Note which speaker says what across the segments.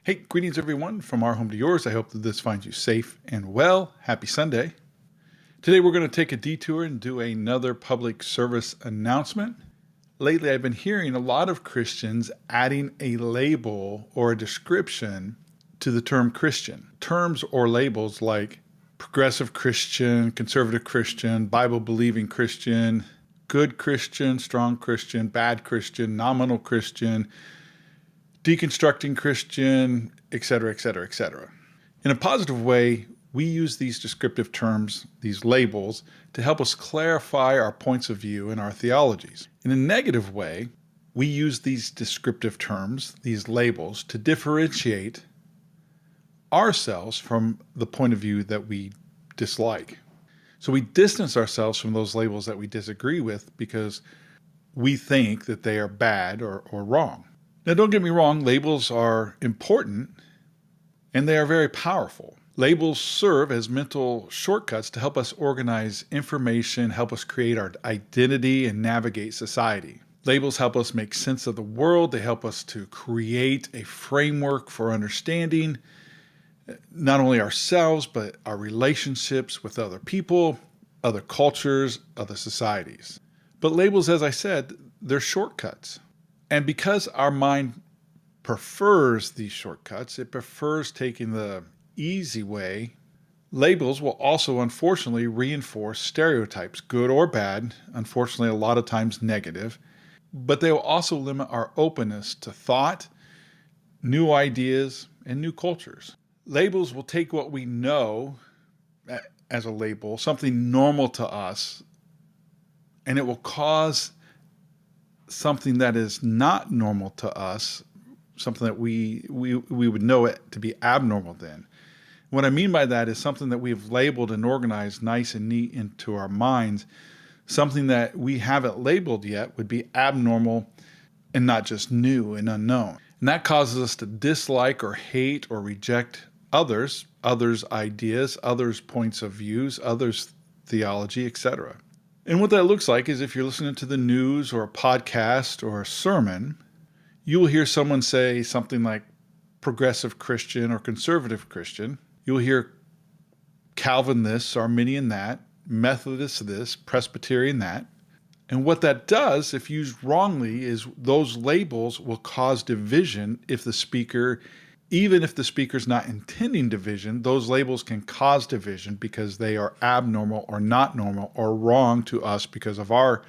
Speaker 1: Hey, greetings everyone from our home to yours. I hope that this finds you safe and well. Happy Sunday. Today we're going to take a detour and do another public service announcement. Lately I've been hearing a lot of Christians adding a label or a description to the term Christian. Terms or labels like progressive Christian, conservative Christian, Bible-believing Christian, good Christian, strong Christian, bad Christian, nominal Christian, deconstructing Christian, etc., etc., etc. In a positive way, we use these descriptive terms, these labels, to help us clarify our points of view and our theologies. In a negative way, we use these descriptive terms, these labels, to differentiate ourselves from the point of view that we dislike. So we distance ourselves from those labels that we disagree with because we think that they are bad or wrong. Now, don't get me wrong, labels are important and they are very powerful. Labels serve as mental shortcuts to help us organize information, help us create our identity, and navigate society. Labels help us make sense of the world. They help us to create a framework for understanding not only ourselves, but our relationships with other people, other cultures, other societies. But labels, as I said, they're shortcuts. And because our mind prefers these shortcuts, it prefers taking the easy way, labels will also unfortunately reinforce stereotypes, good or bad, unfortunately a lot of times negative, but they will also limit our openness to thought, new ideas, and new cultures. Labels will take what we know as a label, something normal to us, and it will cause something that is not normal to us, something that we would know it to be abnormal then. What I mean by that is something that we've labeled and organized nice and neat into our minds. Something that we haven't labeled yet would be abnormal and not just new and unknown. And that causes us to dislike or hate or reject others' ideas, others' points of views, others' theology, etc. And what that looks like is if you're listening to the news or a podcast or a sermon, you will hear someone say something like progressive Christian or conservative Christian. You'll hear Calvin this, Arminian that, Methodist this, Presbyterian that. And what that does, if used wrongly, is those labels will cause division if the speaker, even if the speaker's not intending division, those labels can cause division because they are abnormal or not normal or wrong to us because of our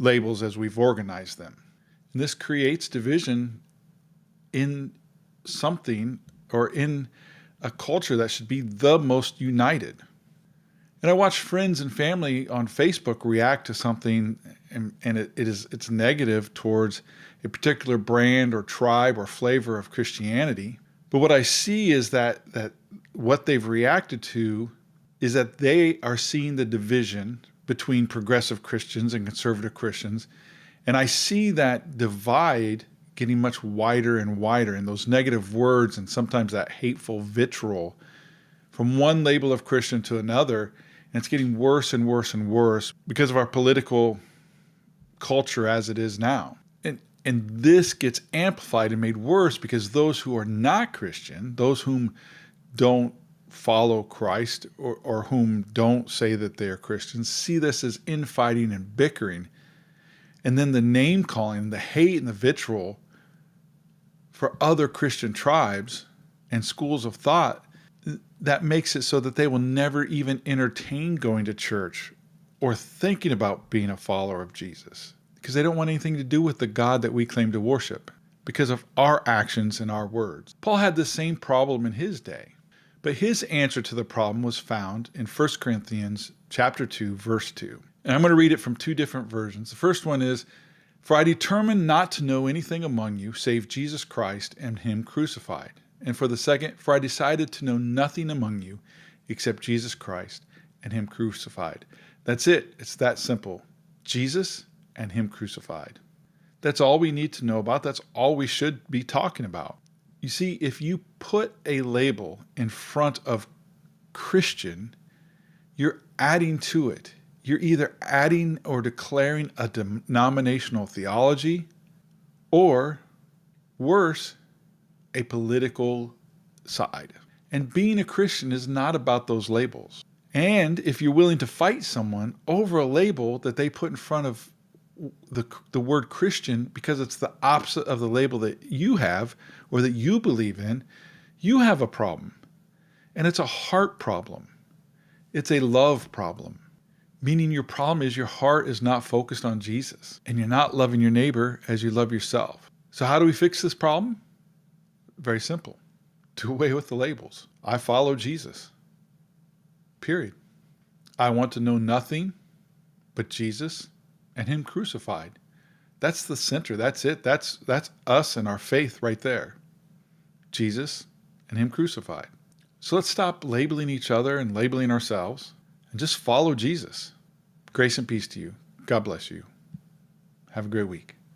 Speaker 1: labels as we've organized them. And this creates division in something or in a culture that should be the most united. And I watch friends and family on Facebook react to something and it's negative towards a particular brand or tribe or flavor of Christianity. But what I see is that what they've reacted to is that they are seeing the division between progressive Christians and conservative Christians. And I see that divide getting much wider and wider, and those negative words and sometimes that hateful vitriol from one label of Christian to another, and it's getting worse and worse and worse because of our political culture as it is now. And this gets amplified and made worse because those who are not Christian, those whom don't follow Christ or whom don't say that they are Christians, see this as infighting and bickering. And then the name calling, the hate and the vitriol for other Christian tribes and schools of thought, that makes it so that they will never even entertain going to church or thinking about being a follower of Jesus because they don't want anything to do with the God that we claim to worship because of our actions and our words. Paul had the same problem in his day, but his answer to the problem was found in 1 Corinthians chapter 2, verse 2. And I'm going to read it from two different versions. The first one is, "For I determined not to know anything among you save Jesus Christ and him crucified." And for the second, "For I decided to know nothing among you except Jesus Christ and him crucified." That's it. It's that simple. Jesus and him crucified. That's all we need to know about. That's all we should be talking about. You see, if you put a label in front of Christian, you're adding to it. You're either adding or declaring a denominational theology, or worse, a political side. And being a Christian is not about those labels. And if you're willing to fight someone over a label that they put in front of the word Christian because it's the opposite of the label that you have or that you believe in, you have a problem. And it's a heart problem. It's a love problem. Meaning your problem is your heart is not focused on Jesus and you're not loving your neighbor as you love yourself. So how do we fix this problem? Very simple. Do away with the labels. I follow Jesus. Period. I want to know nothing but Jesus and Him crucified. That's the center. That's it. That's us and our faith right there. Jesus and Him crucified. So let's stop labeling each other and labeling ourselves and just follow Jesus. Grace and peace to you. God bless you. Have a great week.